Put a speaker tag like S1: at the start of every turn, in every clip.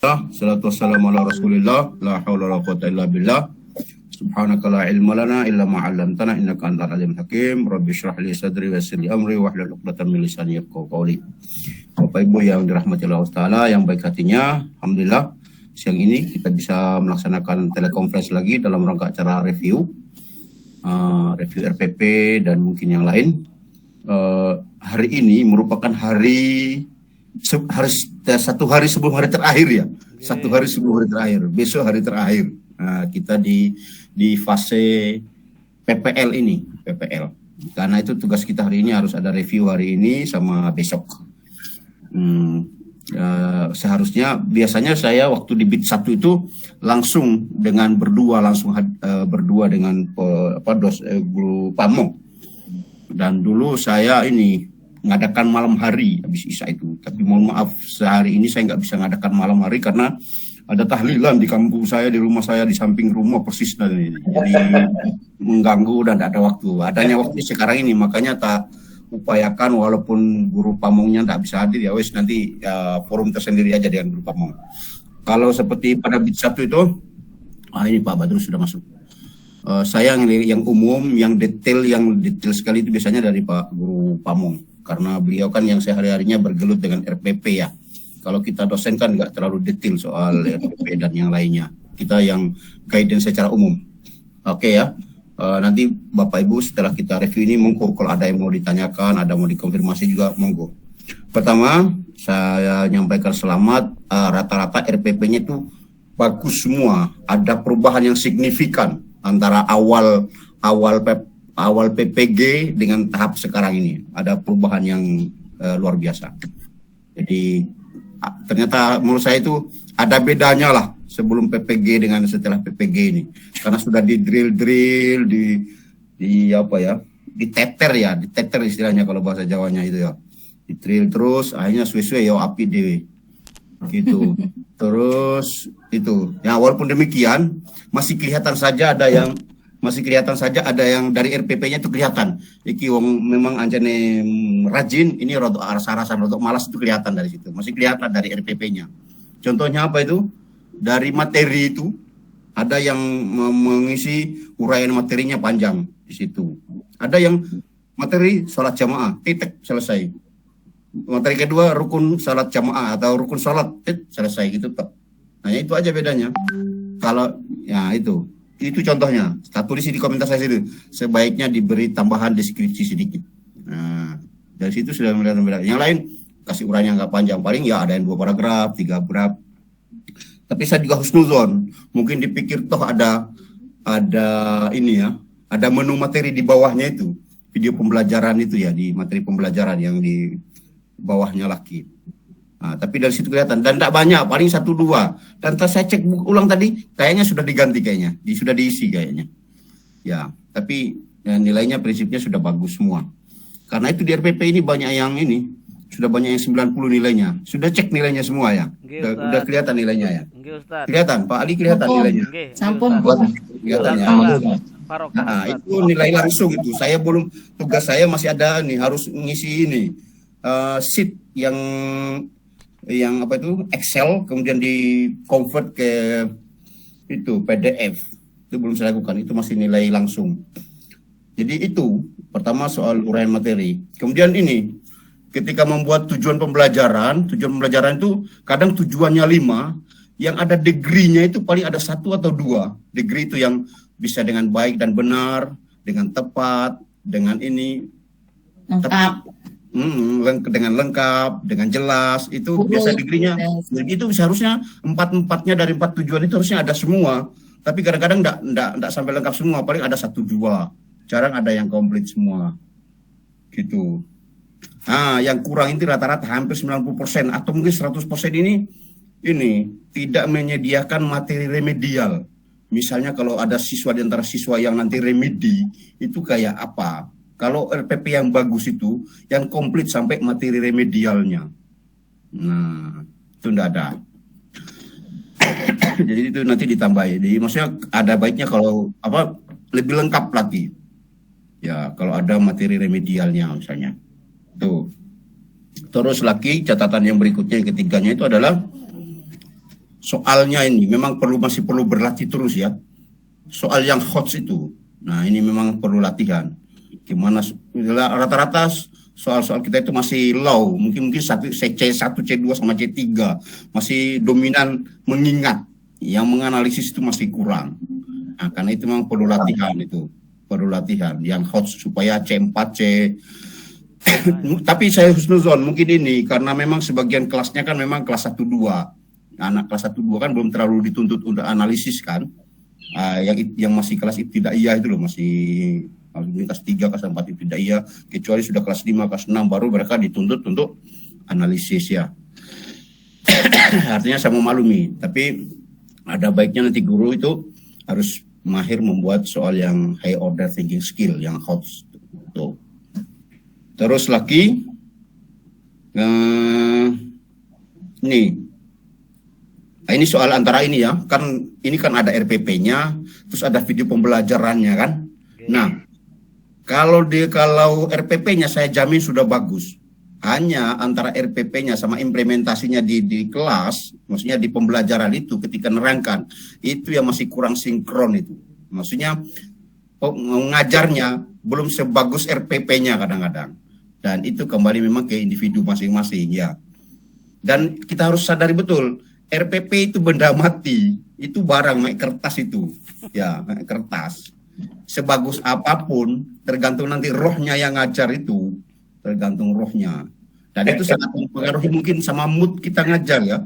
S1: Salatu wassalamu ala rasulillah. La hawla wa la quwata illa billah. Subhanaka la ilma lana illa ma 'allamtana innaka antal alimul hakim. Rabbi shrah li sadri wa yassir li amri wahlul 'uqdatam min lisani yafqahu qawli. Bapak Ibu yang dirahmati Allah Taala yang baik hatinya, alhamdulillah siang ini kita bisa melaksanakan telekonferensi lagi dalam rangka acara review RPP dan mungkin yang lain. Hari ini merupakan satu hari sebelum hari terakhir ya. Satu hari sebelum hari terakhir. Besok hari terakhir. Kita di fase PPL ini, PPL. Karena itu tugas kita hari ini harus ada review hari ini sama besok. Seharusnya biasanya saya waktu di BIT 1 itu langsung dengan berdua dengan guru Pamong. Dan dulu saya ini ngadakan malam hari habis Isya itu. Tapi mohon maaf sehari ini saya nggak bisa ngadakan malam hari karena ada tahlilan di kampung saya, di rumah saya, di samping rumah persis ini. Jadi mengganggu dan tidak ada waktu. Adanya waktu sekarang ini, makanya tak upayakan walaupun guru Pamongnya tidak bisa hadir ya wes nanti forum tersendiri aja dengan guru Pamong. Kalau seperti pada BIT 1 itu, ini Pak Badrul sudah masuk. Saya yang umum, yang detail sekali itu biasanya dari Pak Guru Pamong. Karena beliau kan yang sehari-harinya bergelut dengan RPP ya. Kalau kita dosen kan nggak terlalu detail soal RPP dan yang lainnya. Kita yang guidance secara umum. Oke ya. Nanti Bapak Ibu setelah kita review ini monggo kalau ada yang mau ditanyakan, ada mau dikonfirmasi juga monggo. Pertama, saya nyampaikan selamat. Rata-rata RPP-nya itu bagus semua. Ada perubahan yang signifikan antara awal PPG dengan tahap sekarang ini. Ada perubahan yang luar biasa. Jadi ternyata menurut saya itu ada bedanya lah sebelum PPG dengan setelah PPG ini. Karena sudah di drill diteter istilahnya kalau bahasa Jawanya itu ya. Di drill terus akhirnya suwe-suwe ya api dewe. Gitu. Terus itu. Ya walaupun demikian masih kelihatan saja ada yang dari RPP-nya itu kelihatan. Iki wong memang anjane rajin, ini rodok rasa-rasan rodok malas itu kelihatan dari situ. Masih kelihatan dari RPP-nya. Contohnya apa itu? Dari materi itu ada yang mengisi uraian materinya panjang di situ. Ada yang materi sholat jamaah, titik selesai. Materi kedua rukun salat jamaah atau rukun salat selesai gitu Pak. Nah itu aja bedanya. Kalau ya itu contohnya. Saya tulis di komentar saya situ. Sebaiknya diberi tambahan deskripsi sedikit. Nah dari situ sudah melihat beda. Yang lain kasih uraian nggak panjang, paling ya ada yang 2 paragraf, 3 paragraf. Tapi saya juga husnuzon. Mungkin dipikir toh ada ini ya, ada menu materi di bawahnya itu, video pembelajaran itu ya, di materi pembelajaran yang di bawahnya lagi. Nah, tapi dari situ kelihatan dan tidak banyak, paling 1-2. Dan saya cek ulang tadi, kayaknya sudah diganti sudah diisi kayaknya. Ya, tapi ya, nilainya prinsipnya sudah bagus semua. Karena itu di RPP ini banyak yang sudah banyak yang 90 nilainya. Sudah cek nilainya semua ya. Udah kelihatan nilainya ya. Kelihatan, Pak Ali kelihatan nilainya.
S2: Sampun
S1: kelihatan ya. Nah, itu nilai langsung itu. Tugas saya masih ada nih, harus ngisi ini. Sheet yang apa itu Excel kemudian di convert ke itu PDF itu belum saya lakukan, itu masih nilai langsung. Jadi itu pertama soal uraian materi. Kemudian ini ketika membuat tujuan pembelajaran itu kadang tujuannya 5, yang ada degree-nya itu paling ada 1 atau 2 degree itu yang bisa dengan baik dan benar, dengan tepat, dengan ini
S2: lengkap.
S1: Dengan lengkap, dengan jelas, itu biasa degree-nya. Jadi itu seharusnya 4-4-nya dari 4 tujuan itu harusnya ada semua. Tapi kadang-kadang enggak sampai lengkap semua, paling ada 1-2. Jarang ada yang komplit semua. Gitu. Nah, yang kurang itu rata-rata hampir 90% atau mungkin 100% ini tidak menyediakan materi remedial. Misalnya kalau ada siswa di antara siswa yang nanti remedi, itu kayak apa? Kalau RPP yang bagus itu, yang komplit sampai materi remedialnya. Nah, itu enggak ada. Jadi itu nanti ditambahin. Jadi maksudnya ada baiknya kalau lebih lengkap lagi. Ya, kalau ada materi remedialnya misalnya. Tuh. Terus lagi catatan yang berikutnya, yang ketiganya itu adalah soalnya ini memang masih perlu berlatih terus ya. Soal yang hot itu. Nah, ini memang perlu latihan. Gimana rata-rata soal-soal kita itu masih low, mungkin C1, C2 sama C3 masih dominan mengingat, yang menganalisis itu masih kurang. Nah, karena itu memang perlu latihan itu, perlu latihan yang hot supaya C4, C. Tapi saya husnuzon mungkin ini karena memang sebagian kelasnya kan memang kelas 1-2. Anak kelas 1-2 kan belum terlalu dituntut untuk analisis kan. Yang masih kelas ibtidaiyah itu loh, masih kelas 3, kelas 4 ibtidaiyah, kecuali sudah kelas 5, kelas 6 baru mereka dituntut untuk analisis ya. Artinya saya memaklumi, tapi ada baiknya nanti guru itu harus mahir membuat soal yang high order thinking skill, yang hot tuh. Terus lagi nih, nah ini soal antara ini ya, kan ini kan ada RPP-nya, terus ada video pembelajarannya kan. Nah, kalau RPP-nya saya jamin sudah bagus. Hanya antara RPP-nya sama implementasinya di kelas, maksudnya di pembelajaran itu ketika nerangkan, itu yang masih kurang sinkron itu. Maksudnya mengajarnya belum sebagus RPP-nya kadang-kadang. Dan itu kembali memang ke individu masing-masing ya. Dan kita harus sadari betul, RPP itu benda mati, itu barang kertas itu, ya kertas. Sebagus apapun, tergantung nanti rohnya yang ngajar itu, tergantung rohnya. Dan itu sangat mempengaruhi mungkin sama mood kita ngajar ya.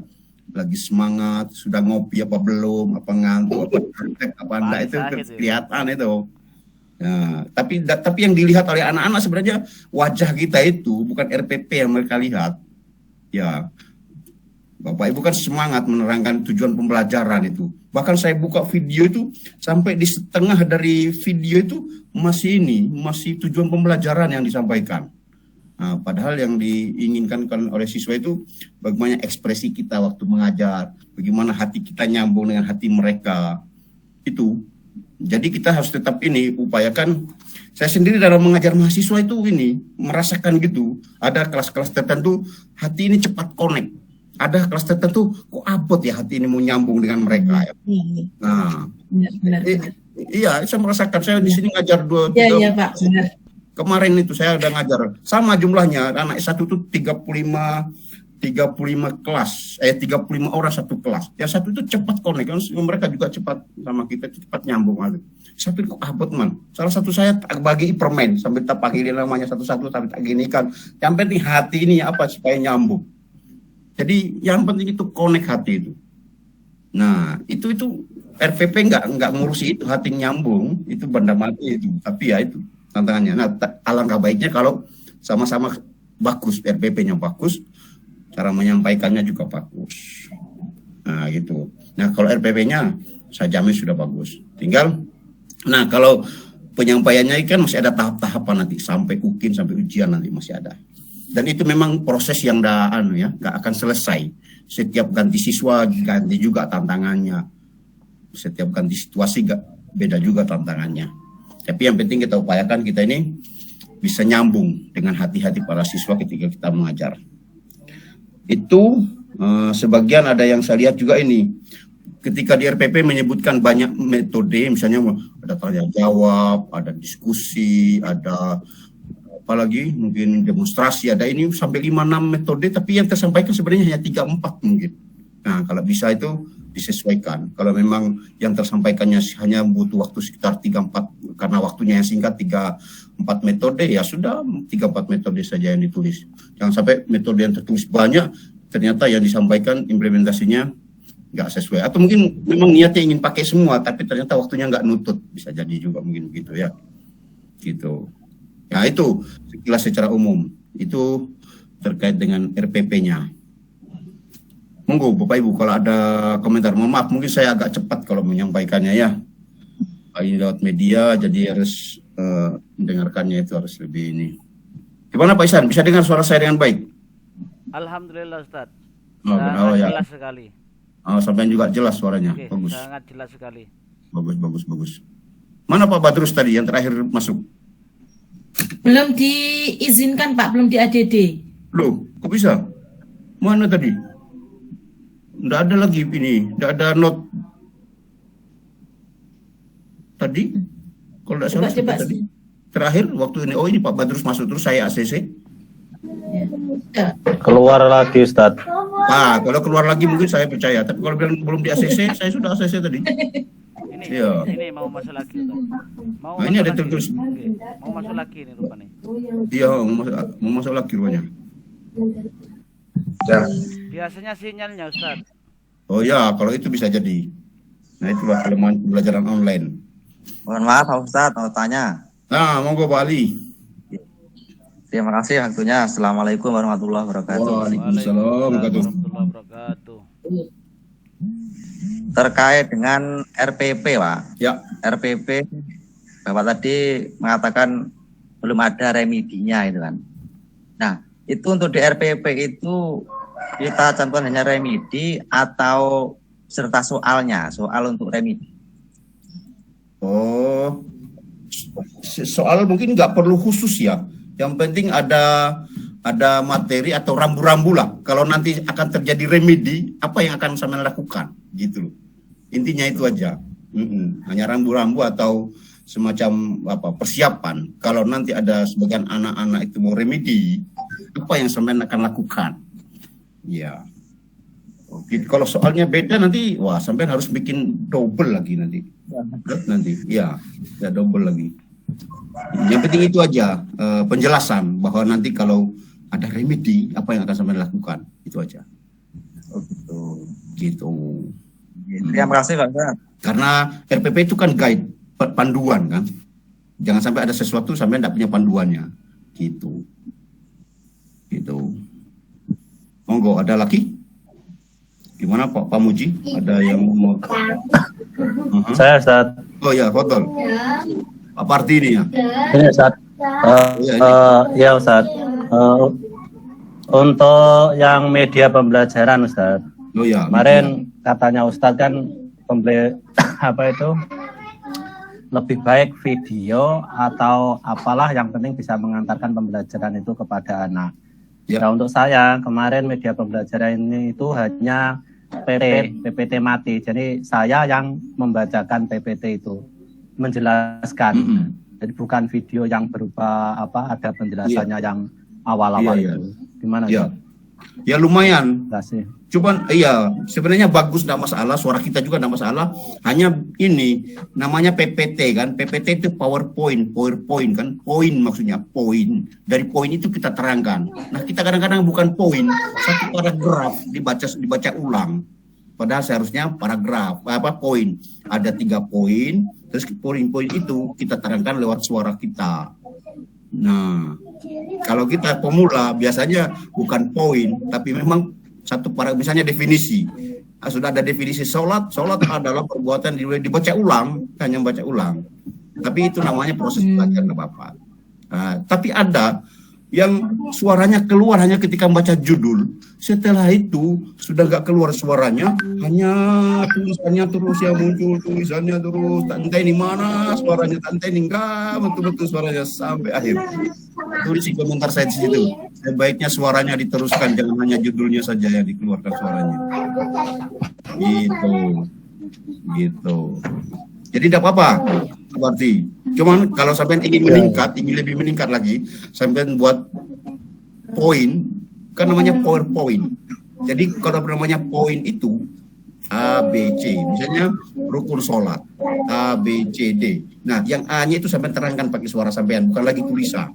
S1: Lagi semangat, sudah ngopi apa belum, apa ngantuk, apa enggak, itu kelihatan itu. Nah, tapi yang dilihat oleh anak-anak sebenarnya wajah kita itu bukan RPP yang mereka lihat. Ya, Bapak Ibu kan semangat menerangkan tujuan pembelajaran itu. Bahkan saya buka video itu sampai di setengah dari video itu masih tujuan pembelajaran yang disampaikan. Nah, padahal yang diinginkan oleh siswa itu bagaimana ekspresi kita waktu mengajar, bagaimana hati kita nyambung dengan hati mereka itu. Jadi kita harus tetap upayakan. Saya sendiri dalam mengajar mahasiswa itu merasakan gitu. Ada kelas-kelas tertentu hati ini cepat connect. Ada kelas tertentu kok abot ya hati ini mau nyambung dengan mereka. Ya. Nah, benar. Iya, saya merasakan. Saya di sini ngajar 2
S2: Iya, Pak, benar.
S1: Kemarin itu saya udah ngajar sama jumlahnya, anak S1 itu 35 kelas, 35 orang satu kelas. Yang satu itu cepat connect, mereka juga cepat sama kita, cepat nyambung. Satu itu abot man. Salah satu saya bagi permen sampai tak panggil namanya satu-satu sampai tak gini kan. Yang penting hati ini apa supaya nyambung. Jadi yang penting itu connect hati itu. Nah itu RPP nggak ngurusi itu, hati nyambung itu benda mati itu. Tapi ya itu tantangannya. Nah alangkah baiknya kalau sama-sama bagus, RPP-nya bagus, cara menyampaikannya juga bagus. Nah gitu. Nah kalau RPP-nya saya jamin sudah bagus. Tinggal, nah kalau penyampaiannya kan masih ada tahap-tahapan nanti sampai UKIN, sampai ujian nanti masih ada. Dan itu memang proses yang nggak akan selesai. Setiap ganti siswa ganti juga tantangannya. Setiap ganti situasi beda juga tantangannya. Tapi yang penting kita upayakan kita ini bisa nyambung dengan hati-hati para siswa ketika kita mengajar. Itu sebagian ada yang saya lihat juga ketika di RPP menyebutkan banyak metode, misalnya ada tanya jawab, ada diskusi, ada apalagi mungkin demonstrasi, ada sampai 5-6 metode, tapi yang tersampaikan sebenarnya hanya 3-4 mungkin. Nah kalau bisa itu disesuaikan. Kalau memang yang tersampaikannya hanya butuh waktu sekitar 3-4 karena waktunya yang singkat, 3-4 metode, ya sudah 3-4 metode saja yang ditulis. Jangan sampai metode yang tertulis banyak ternyata yang disampaikan implementasinya nggak sesuai, atau mungkin memang niatnya ingin pakai semua tapi ternyata waktunya nggak nutut, bisa jadi juga mungkin begitu ya gitu. Nah itu sekilas secara umum itu terkait dengan RPP-nya. Monggo Bapak Ibu kalau ada komentar. Mohon maaf mungkin saya agak cepat kalau menyampaikannya ya. Ini lewat media jadi harus mendengarkannya itu harus lebih ini. Gimana Pak Ihsan? Bisa dengar suara saya dengan baik?
S3: Alhamdulillah Ustaz.
S1: Ya.
S3: Jelas sekali.
S1: Sampai juga jelas suaranya.
S3: Oke,
S1: bagus.
S3: Sangat jelas sekali.
S1: Bagus. Mana Pak Badrus tadi yang terakhir masuk?
S2: Belum diizinkan Pak, belum di ADD.
S1: Loh, kok bisa? Mana tadi? Nggak ada lagi ini, nggak ada note tadi. Kalau nggak salah
S2: Coba.
S1: tadi. Terakhir waktu ini, oh ini Pak Badrus masuk terus saya ACC.
S2: Ya.
S4: Keluar lagi, Ustadz.
S1: Nah, kalau keluar lagi mungkin saya percaya. Tapi kalau bilang belum di ACC, saya sudah ACC tadi.
S3: Ini,
S1: Iya.
S3: ini mau masuk lagi. Ustaz. Mau
S1: Nah, ini
S3: masuk
S1: ada
S3: lagi.
S1: tertulis.
S3: Oke, mau masuk lagi ini rupanya.
S1: Iya, mau masuk lagi rupanya.
S3: Biasanya sinyalnya Ustaz.
S1: Oh ya, kalau itu bisa jadi. Nah, itulah kelemahan pembelajaran online.
S5: Mohon maaf Pak Ustadz, mau tanya.
S1: Nah, monggo Pak Ali.
S5: Terima kasih waktunya. Assalamualaikum warahmatullahi wabarakatuh.
S1: Waalaikumsalam warahmatullahi
S3: warahmatullahi wabarakatuh.
S5: Terkait dengan RPP, Pak.
S1: Ya,
S5: RPP, Bapak tadi mengatakan belum ada remedinya itu kan. Nah, itu untuk di RPP itu kita cantumkan hanya remedi atau serta soalnya, soal untuk remedi.
S1: oh, soal mungkin nggak perlu khusus ya. Yang penting ada materi atau rambu-rambu lah. Kalau nanti akan terjadi remedi, apa yang akan saya lakukan, gitu loh. Intinya itu aja. Hanya rambu-rambu atau semacam persiapan. Kalau nanti ada sebagian anak-anak itu mau remedi, apa yang saya akan lakukan? Ya. Oke. Kalau soalnya beda nanti, wah sampai harus bikin double lagi nanti. Ya double lagi. Yang penting itu aja, penjelasan bahwa nanti kalau ada remedi apa yang akan sampai lakukan, itu aja.
S5: Oh,
S1: Gitu.
S5: Terima kasih Pak Ustadz.
S1: Karena RPP itu kan guide, panduan kan. Jangan sampai ada sesuatu sampai tidak punya panduannya. Gitu. Monggo, ada lagi? Gimana Pak Muji? Ada yang mau?
S4: Saya, Ustadz.
S1: Oh ya, Fadol. Pak Partini ya.
S4: Ini, Ustadz. Ya, Ustadz. Untuk yang media pembelajaran, Ustadz.
S1: Oh ya.
S4: Kemarin katanya Ustadz kan lebih baik video atau apalah yang penting bisa mengantarkan pembelajaran itu kepada anak.
S1: Ya.
S4: Nah, untuk saya kemarin media pembelajaran ini itu hanya PPT mati. Jadi saya yang membacakan PPT itu, menjelaskan. Jadi bukan video yang berupa ada penjelasannya yang awal-awal itu. Gimana?
S1: Ya. Ya lumayan.
S4: Terima kasih.
S1: Cuman sebenarnya bagus, tidak masalah, suara kita juga tidak masalah. Hanya ini namanya PPT kan. PPT itu PowerPoint kan. Poin maksudnya, poin. Dari poin itu kita terangkan. Nah, kita kadang-kadang bukan poin, satu paragraf dibaca ulang. Padahal seharusnya paragraf, poin. Ada 3 poin, terus poin-poin itu kita terangkan lewat suara kita. Nah, kalau kita pemula biasanya bukan poin, tapi memang satu paragraf, misalnya definisi. Sudah ada definisi sholat adalah perbuatan dibaca ulang, hanya baca ulang. Tapi itu namanya proses belajar Bapak. Tapi ada yang suaranya keluar hanya ketika membaca judul. Setelah itu sudah nggak keluar suaranya, hanya tulisannya terus yang muncul, tulisannya terus. Tante ini mana suaranya, tante ini enggak betul-betul suaranya sampai akhir. Tulis di komentar saya di situ. Sebaiknya suaranya diteruskan, jangan hanya judulnya saja yang dikeluarkan suaranya. Gitu. Jadi tidak apa-apa. Berarti cuman kalau sampai ingin lebih meningkat lagi, sampai buat poin, kan namanya PowerPoint. Jadi kalau namanya poin itu A, B, C, misalnya rukun sholat A, B, C, D. Nah, yang A-nya itu sampai terangkan pakai suara sampean, bukan lagi tulisan.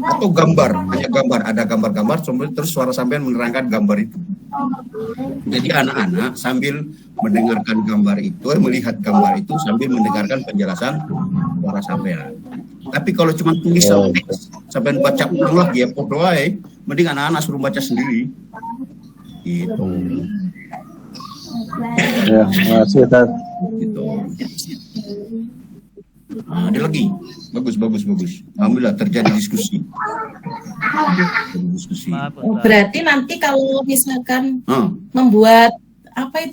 S1: Atau gambar, hanya gambar, ada gambar-gambar, terus suara sampean menerangkan gambar itu. Jadi anak-anak sambil mendengarkan gambar itu, melihat gambar itu sambil mendengarkan penjelasan suara sampean. Tapi kalau cuma tulisan sampai baca ulang lagi ya podo ae, mending anak-anak suruh baca sendiri. Gitu.
S4: Ya, makasih Ustaz.
S1: Gitu. Ada lagi. Bagus. Alhamdulillah terjadi diskusi.
S3: Maaf,
S2: Oh,
S3: Ustaz.
S2: berarti nanti kalau misalkan membuat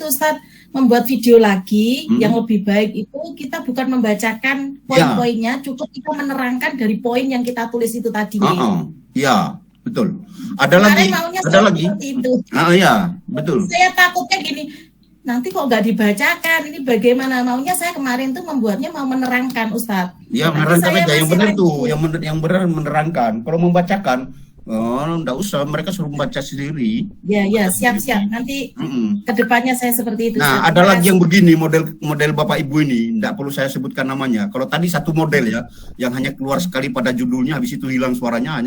S2: Ustaz, membuat video lagi yang lebih baik itu kita bukan membacakan poin-poinnya, cukup kita menerangkan dari poin yang kita tulis itu tadi.
S1: Ya, betul. ada lagi,
S2: Kemarin maunya
S1: ada lagi.
S2: seperti itu.
S1: Ah iya, betul.
S2: Saya takutnya gini, nanti kok nggak dibacakan, ini bagaimana? Maunya saya kemarin tuh membuatnya mau menerangkan, Ustadz.
S1: Ya,
S2: Nanti
S1: menerangkan
S2: saya
S1: aja yang
S2: masih
S1: benar tuh,
S2: ragu.
S1: yang benar menerangkan. Kalau membacakan, enggak usah, mereka suruh membaca sendiri.
S2: Ya, siap-siap. Nanti kedepannya saya seperti itu.
S1: Nah,
S2: Ustadz.
S1: ada lagi yang begini, model Bapak Ibu ini, enggak perlu saya sebutkan namanya. Kalau tadi satu model ya, yang hanya keluar sekali pada judulnya, habis itu hilang suaranya,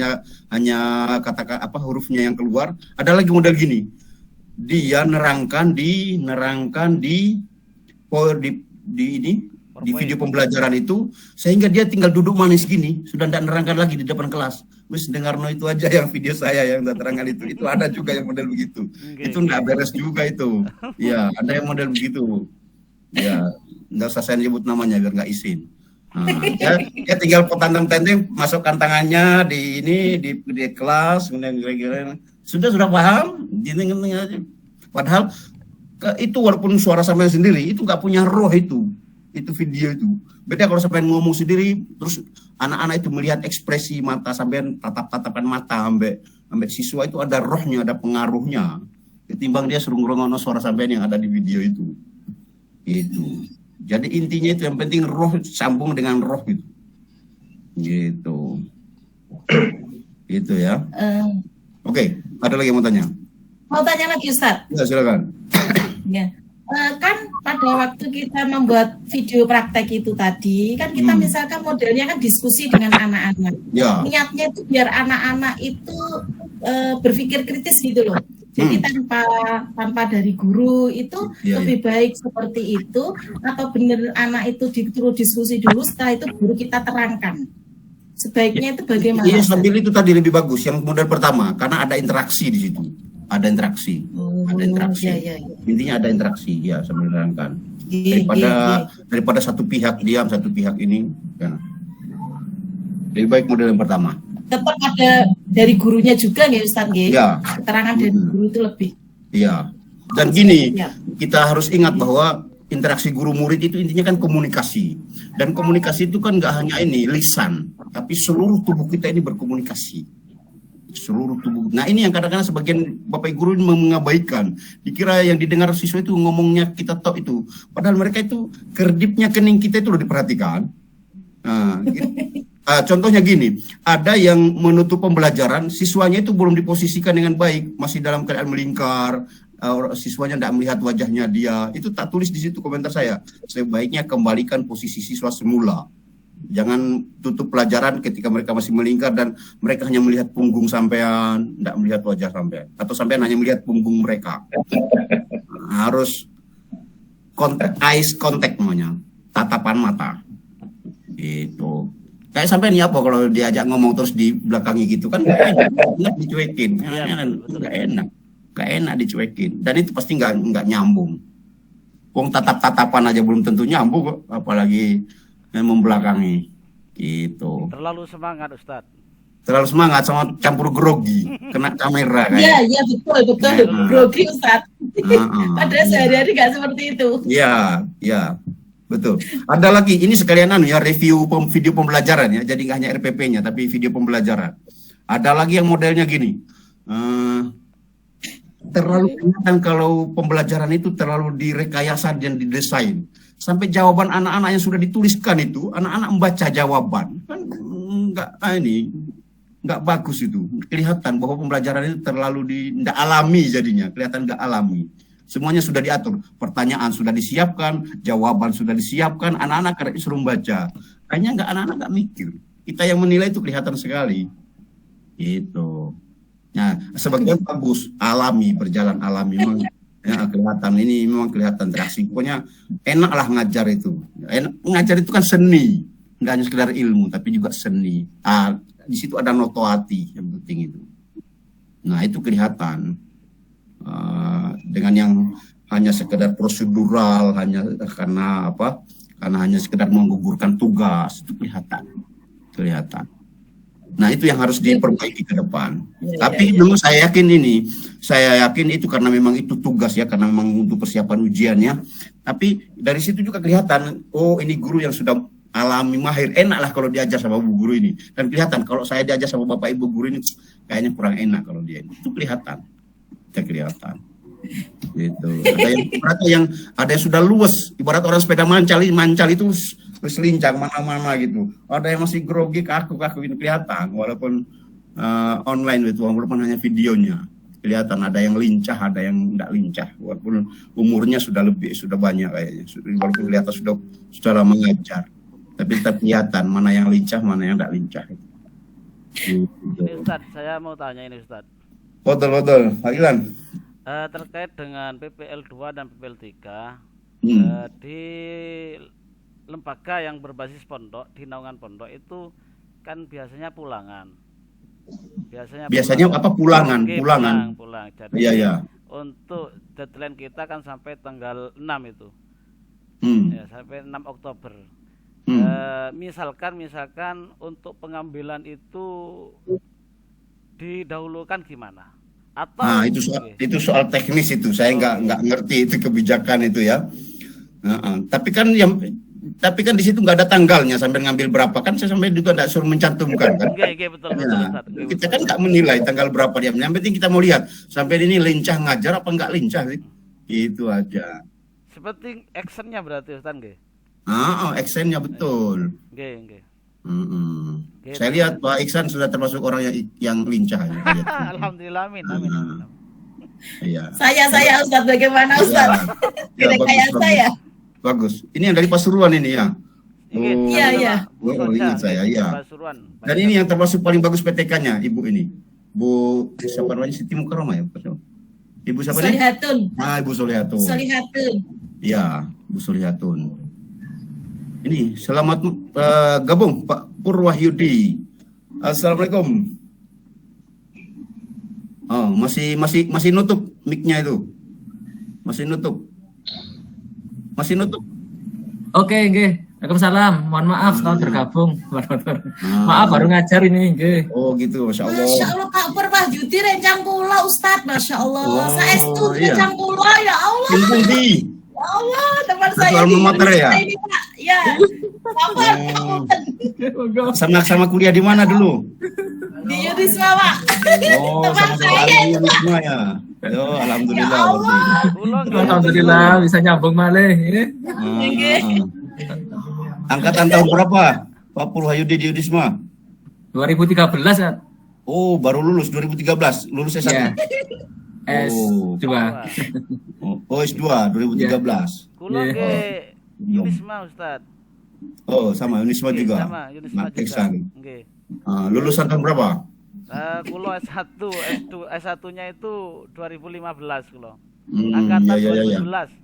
S1: hanya kata-kata apa hurufnya yang keluar. Ada lagi model gini, dia nerangkan di video pembelajaran itu, sehingga dia tinggal duduk manis gini, sudah tidak nerangkan lagi di depan kelas. Wis dengar no itu aja yang video saya yang terangkan itu ada juga yang model begitu. Itu enggak beres juga itu. Ya, ada yang model begitu. Ya, enggak usah saya nyebut namanya biar enggak izin. Nah, ya tinggal potantang-tenteng masukkan tangannya di kelas, kemudian kira-kira sudah paham, gini aja. Padahal itu walaupun suara sampean sendiri itu nggak punya roh itu video itu. Beda kalau sampean ngomong sendiri, terus anak-anak itu melihat ekspresi mata sampean, tatapan mata ambek siswa itu ada rohnya, ada pengaruhnya. Ketimbang dia suruh ngrungokno suara sampean yang ada di video itu. Itu. Jadi intinya itu yang penting roh sambung dengan roh gitu. Gitu. Gitu ya. Oke, ada lagi yang mau tanya?
S2: Mau tanya lagi, Ustadz?
S1: Ya, silakan.
S2: Ya. Kan pada waktu kita membuat video praktek itu tadi, kan kita misalkan modelnya kan diskusi dengan anak-anak.
S1: Ya.
S2: Niatnya itu biar anak-anak itu berpikir kritis gitu loh. Jadi tanpa dari guru itu lebih baik seperti itu, atau benar anak itu disuruh diskusi dulu, setelah itu guru kita terangkan. Sebaiknya itu bagaimana?
S1: Iya, sambil itu tadi lebih bagus yang model pertama karena ada interaksi di situ. Ada interaksi. Ada interaksi.
S2: Ya.
S1: Intinya ada interaksi ya sambil menerangkan. Daripada satu pihak diam, satu pihak ini ya. Lebih baik model yang pertama.
S2: Tetap ada dari gurunya juga ya Ustaz ya.
S1: Ya.
S2: Keterangan dari guru itu lebih.
S1: Iya. Dan gini, kita harus ingat bahwa interaksi guru murid itu intinya kan komunikasi. Dan komunikasi itu kan nggak hanya ini lisan, tapi seluruh tubuh kita ini berkomunikasi. Seluruh tubuh. Nah, ini yang kadang-kadang sebagian bapak guru ini mengabaikan. Dikira yang didengar siswa itu ngomongnya kita tok itu. Padahal mereka itu kedipnya kening kita itu udah diperhatikan. Nah, contohnya gini, ada yang menutup pembelajaran, siswanya itu belum diposisikan dengan baik, masih dalam keadaan melingkar, siswanya tidak melihat wajahnya dia. Itu tak tulis di situ komentar saya. Sebaiknya kembalikan posisi siswa semula. Jangan tutup pelajaran ketika mereka masih melingkar dan mereka hanya melihat punggung sampean, tidak melihat wajah sampean, atau sampean hanya melihat punggung mereka. Harus eyes contact namanya, tatapan mata. Itu. Kayak sampean ya apa kalau diajak ngomong terus di belakangnya gitu kan nggak dicuekin, nggak enak dicuekin, dan itu pasti nggak nyambung. Wong tatapan aja belum tentu nyambung kok, apalagi membelakangi gitu.
S3: Terlalu semangat Ustadz.
S1: Terlalu semangat sama campur grogi, kena kamera kayak.
S2: Iya betul grogi Ustadz. Padahal sehari-hari nggak seperti itu.
S1: Iya betul. Ada lagi ini sekalian review video pembelajaran ya. Jadi nggak hanya RPP-nya tapi video pembelajaran. Ada lagi yang modelnya gini. Terlalu kelihatan kalau pembelajaran itu terlalu direkayasa dan didesain. Sampai jawaban anak-anak yang sudah dituliskan itu, anak-anak membaca jawaban. Kan nggak bagus itu. Kelihatan bahwa pembelajaran itu terlalu tidak alami jadinya. Kelihatan nggak alami. Semuanya sudah diatur. Pertanyaan sudah disiapkan, jawaban sudah disiapkan, anak-anak karena disuruh membaca. Kayaknya anak-anak nggak mikir. Kita yang menilai itu kelihatan sekali. Itu. Nah, sebagian bagus, alami, berjalan alami. Memang ya, kelihatan ini memang kelihatan interaksi. Pokoknya enaklah ngajar itu. Ngajar itu kan seni, nggak hanya sekedar ilmu, tapi juga seni. Di situ ada noto hati yang penting itu. Nah itu kelihatan. Dengan yang hanya sekedar prosedural, hanya karena hanya sekedar menggugurkan tugas, itu kelihatan. Nah itu yang harus diperbaiki ke depan. Tapi dulu saya yakin itu karena memang itu tugas ya, karena memang untuk persiapan ujiannya. Tapi dari situ juga kelihatan, oh ini guru yang sudah alami mahir, enaklah kalau diajar sama bu guru ini. Dan kelihatan kalau saya diajar sama bapak ibu guru ini, kayaknya kurang enak kalau dia itu kelihatan. Gitu. Ada yang sudah luwes, ibarat orang sepeda mancal itu selincang mana-mana gitu. Ada yang masih grogi kaku ini kelihatan walaupun online itu, walaupun hanya videonya kelihatan. Ada yang lincah, ada yang tidak lincah, walaupun umurnya sudah banyak kayaknya, walaupun kelihatan sudah lama ngajar, tapi tetap kelihatan mana yang lincah, mana yang tidak lincah.
S3: Ini Ustadz, saya mau tanya ini Ustadz.
S1: Betul, Pak Ilan.
S3: Terkait dengan PPL 2 dan PPL 3 di lembaga yang berbasis pondok, di naungan pondok itu kan biasanya pulangan. Biasanya
S1: apa pulangan?
S3: Okay,
S1: pulang.
S3: Jadi
S1: iya.
S3: Untuk deadline kita kan sampai tanggal 6 itu. Ya, sampai 6 Oktober. Misalkan untuk pengambilan itu didahulukan gimana? Atau
S1: itu soal teknis itu, saya nggak ngerti itu kebijakan itu ya. Tapi kan di situ nggak ada tanggalnya sampai ngambil berapa, kan saya sampai juga nggak suruh mencantumkan kan.
S3: Betul.
S1: Kita kan nggak menilai tanggal berapa dia. Yang penting kita mau lihat sampai ini lincah ngajar apa nggak lincah sih. Itu aja.
S3: Seperti actionnya berarti Ustaz nggih.
S1: Actionnya betul.
S3: Nggih.
S1: Saya lihat Pak Iksan sudah termasuk orang yang lincah.
S3: Alhamdulillah, amin.
S1: Iya.
S2: Saya Ustaz, bagaimana Ustaz? Tidak kayak saya.
S1: Bagus. Ini yang dari Pasuruan ini ya.
S2: Iya.
S1: Ingat saya, iya. Dan ini yang termasuk paling bagus PTK-nya, Ibu ini. Bu siapa namanya? Siti Mukarramah ya? Ibu siapa nih?
S2: Solihatun.
S1: Ibu Solihatun. Iya, Bu Solihatun. Ini selamat gabung Pak Purwahyudi. Assalamualaikum. Masih nutup mic-nya itu. Masih nutup.
S6: Oke, nggih. Waalaikumsalam. Mohon maaf kalau tergabung. Maaf baru ngajar ini, nggih.
S1: Oh, gitu. Masya Allah.
S2: Masya Allah, Pak Purwahyudi rencang kula Ustaz. Masya Allah. Saestu rencang kula ya Allah.
S1: Pundi.
S2: Ya Allah, teman saya
S1: di ya?
S2: Ini, Pak. Ya.
S1: Sama kuliah di mana dulu?
S2: Di Unisma, Pak.
S1: Teman saya. Unisma ya. Yo, alhamdulillah.
S2: Ya Allah.
S6: Alhamdulillah bisa nyambung malih.
S1: Angkatan tahun berapa? Pak Purwahyudi di Unisma?
S6: 2013 kan?
S1: Oh, baru lulus 2013. Lulus S1.
S6: Ya. S2.
S1: S2 2013.
S3: Kulo ke Unisma Ustaz.
S1: Oh, sama Unisma juga.
S3: Sama Unisma
S1: juga.
S3: Nggih.
S1: Lulusan tahun berapa?
S3: Kulo S1, S1-nya itu 2015 kulo. Angkatan 2011.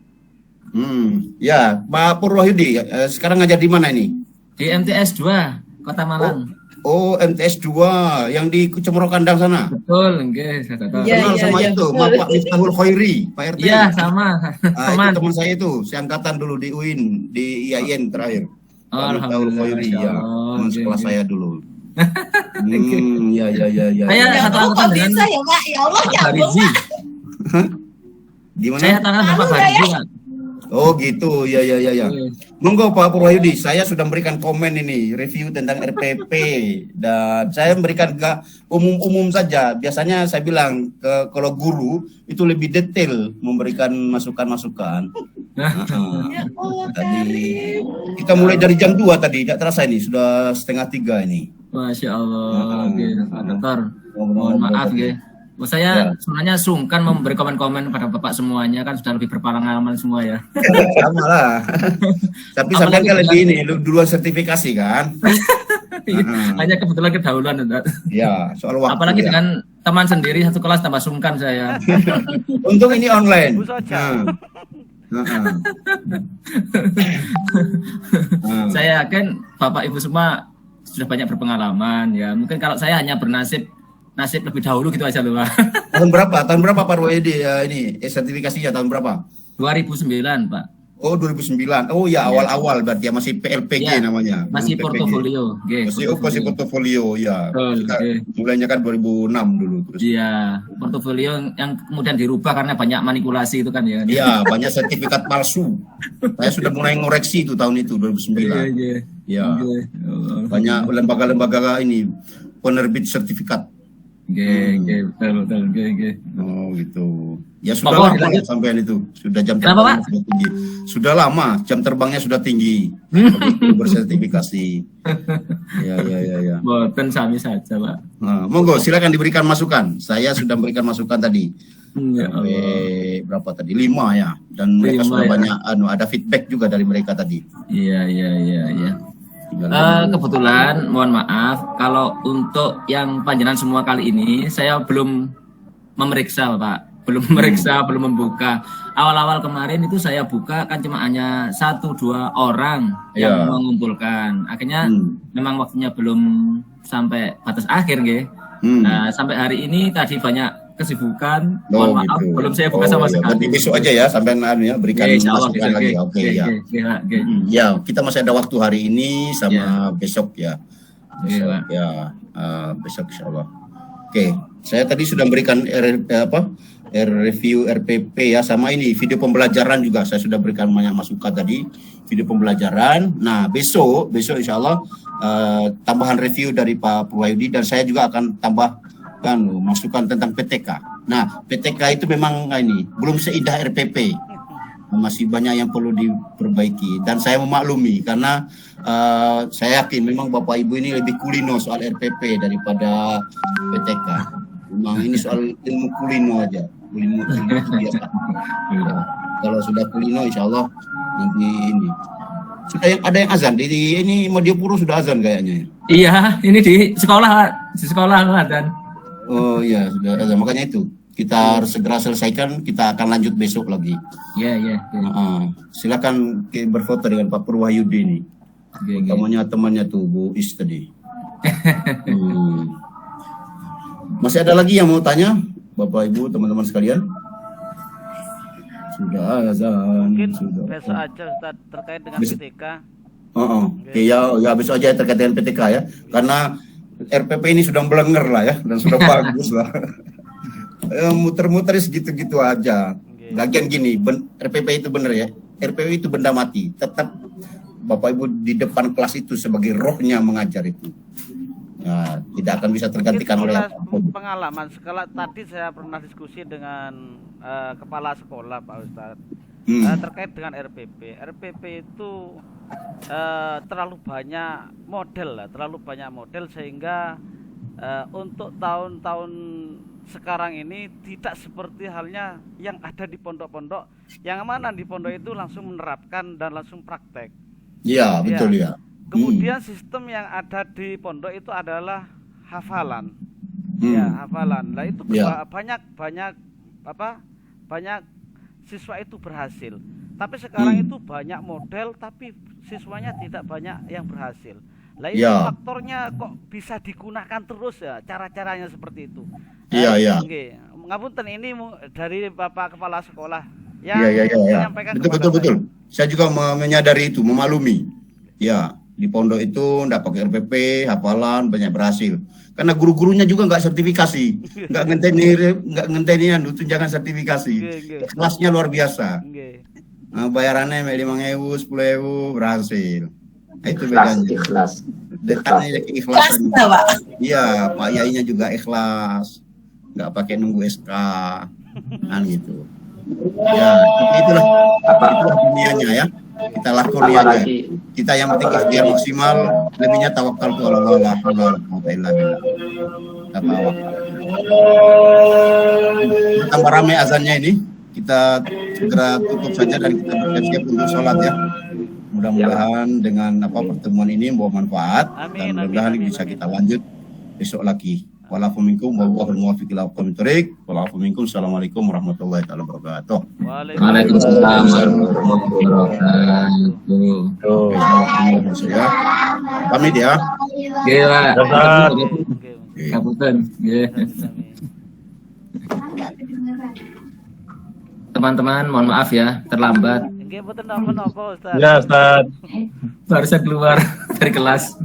S1: Ya, Pak Purwahyudi sekarang ngajar di mana ini?
S6: Di MTS 2, Kota Malang.
S1: Oh, MTS 2 yang di Cemoro Kandang sana.
S6: Betul, nggih, saya tahu.
S1: Kenal sama itu, Bapak Miftahul Khairi, Pak RT.
S6: Iya, sama.
S1: Itu teman saya itu, seangkatan dulu di UIN, di IAIN terakhir. Miftahul Khairi ya, teman sekelas saya dulu. Ya.
S6: Saya satu angkatan dengan
S2: saya, Pak. Ya Allah, ya
S6: Allah.
S1: Gimana?
S6: Saya tangan Bapak Fariji, Pak.
S1: Oh gitu, ya. Monggo Pak Purwahyudi, saya sudah memberikan komen ini, review tentang RPP, dan saya memberikan ke umum saja. Biasanya saya bilang kalau guru itu lebih detail memberikan masukan-masukan. Tadi kita mulai dari jam 2 tadi, tidak terasa ini sudah 2:30 ini.
S6: Masya Allah, Pak Dokter. Mohon maaf, saya sebenarnya sungkan memberi komen-komen pada Bapak semuanya, kan sudah lebih berpengalaman semua ya.
S1: Sama lah. Tapi sampai kan lebih ini, duluan sertifikasi kan.
S6: Hanya kebetulan kedahuluan.
S1: Ya, soal waktu.
S6: Apalagi dengan teman sendiri satu kelas tambah sungkan saya.
S1: Untung ini online.
S6: Saya yakin Bapak Ibu semua sudah banyak berpengalaman ya. Mungkin kalau saya hanya bernasib lebih dahulu gitu aja loh, Pak. Tahun
S1: berapa Pak Purwahyudi ini sertifikasinya tahun berapa?
S6: 2009, Pak.
S1: Oh, 2009. Oh ya, awal-awal berarti ya, masih PLPG namanya.
S6: Masih portofolio.
S1: Masih portofolio ya. Mulainya kan 2006 dulu terus.
S6: Iya, portofolio yang kemudian dirubah karena banyak manipulasi itu kan ya.
S1: Iya, banyak sertifikat palsu. Saya sudah mulai ngoreksi itu tahun itu 2009. Iya. Banyak lembaga-lembaga ini penerbit sertifikat.
S6: Betul.
S1: Oh gitu. Ya sudah
S6: Bapak,
S1: lama ya sampean itu. Sudah jam
S6: Kenapa,
S1: terbangnya sudah tinggi. Sudah lama jam terbangnya sudah tinggi. Bersertifikasi. Ya.
S6: Boten sami saja, Pak.
S1: Nah, monggo silakan diberikan masukan. Saya sudah memberikan masukan tadi.
S6: Ya
S1: Sampai
S6: Allah.
S1: berapa tadi? 5 ya. Dan mereka
S6: 5
S1: sudah
S6: ya.
S1: banyak ada feedback juga dari mereka tadi.
S6: Iya. Kebetulan mohon maaf kalau untuk yang panjenengan semua kali ini saya belum memeriksa, Pak. Belum membuka. Awal-awal kemarin itu saya buka kan cuma hanya 1-2 orang yang mengumpulkan. Akhirnya memang waktunya belum sampai batas akhir, nggih. Nah, sampai hari ini tadi banyak kesibukan. Mohon maaf
S1: gitu.
S6: belum saya buka sama sekali.
S1: Berarti besok aja ya sampai berikan masukan lagi. Oke ya. Ya, kita masih ada waktu hari ini sama besok ya. Besok insyaallah. Oke, saya tadi sudah memberikan review RPP ya, sama ini video pembelajaran juga saya sudah berikan banyak masukan tadi, video pembelajaran. Nah besok insyaallah tambahan review dari Pak Purwayudi, dan saya juga akan tambahkan masukan tentang PTK. Nah PTK itu memang ini belum seindah RPP, masih banyak yang perlu diperbaiki, dan saya memaklumi karena saya yakin memang Bapak Ibu ini lebih kulino soal RPP daripada PTK. Memang ini soal ilmu kulino aja, kulino biasa. Kalau sudah kulino insya Allah nanti ini sudah ada yang azan di ini Madiopuro sudah azan kayaknya.
S6: Iya, ini di sekolah azan.
S1: Oh iya sudah azan, makanya itu kita harus segera selesaikan, kita akan lanjut besok lagi.
S6: Iya.
S1: Silakan berfoto dengan Pak Purwayudi ini. Temannya tuh Bu Is tadi. Masih ada lagi yang mau tanya, Bapak Ibu, teman-teman sekalian? Sudah azan.
S3: Mungkin
S1: sudah.
S3: besok aja Ustaz, terkait dengan PTK.
S1: Oke, ya besok aja terkait dengan PTK ya. Karena RPP ini sudah belenger lah ya, dan sudah bagus lah. Muter-muter segitu-gitu aja. Lagian gini, RPP itu bener ya. RPP itu benda mati. Tetap Bapak Ibu di depan kelas itu sebagai rohnya mengajar itu. Nah, tidak akan bisa tergantikan oleh apapun.
S3: Pengalaman sekali tadi saya pernah diskusi dengan kepala sekolah Pak Ustadz terkait dengan RPP. RPP itu terlalu banyak model sehingga untuk tahun-tahun sekarang ini tidak seperti halnya yang ada di pondok-pondok, yang mana di pondok itu langsung menerapkan dan langsung praktek.
S1: Iya, betul ya.
S3: Kemudian sistem yang ada di pondok itu adalah hafalan. Ya, hafalan. Nah, itu banyak siswa itu berhasil. Tapi sekarang itu banyak model tapi siswanya tidak banyak yang berhasil. Lah itu faktornya kok bisa digunakan terus ya, cara-caranya seperti itu.
S1: Iya.
S3: Ngapunten, ini dari Bapak Kepala Sekolah.
S1: Iya. Betul. Saya juga menyadari itu, memaklumi. Ya, di pondok itu enggak pakai RPP, hafalan, banyak berhasil. Karena guru-gurunya juga enggak sertifikasi. Enggak ngenteni tunjangan sertifikasi. Kelasnya luar biasa. Nah, bayarannya 5.000, 10.000 berhasil. Itu bedanya.
S7: Ikhlas.
S1: Dekatnya keikhlasan. Iya, Pak Yainya juga ikhlas. Enggak pakai nunggu SK. Kan gitu. Ya, itulah dunianya ya. Kita lakoni aja. Kita yang penting ikhtiar maksimal, lebihnya tawakal tu ala Allah, la quwwata illa billah. Tambah ramai azannya ini, kita segera tutup saja dan kita bersiap untuk sholat ya. Mudah-mudahan dengan pertemuan ini membawa manfaat, dan mudah-mudahan bisa kita lanjut besok lagi. Walafu minkum wallahu muwaffiq ila aqwamit thoriq. Walafu minkum. Assalamualaikum warahmatullahi wabarakatuh.
S6: Waalaikumsalam warahmatullahi wabarakatuh.
S1: Saya pamit ya.
S6: Gila. Kabupaten. Teman-teman, mohon maaf ya terlambat.
S3: Nggih, mboten napa-napa Ustaz.
S4: Ya, Ustaz.
S6: Baru saya keluar dari kelas.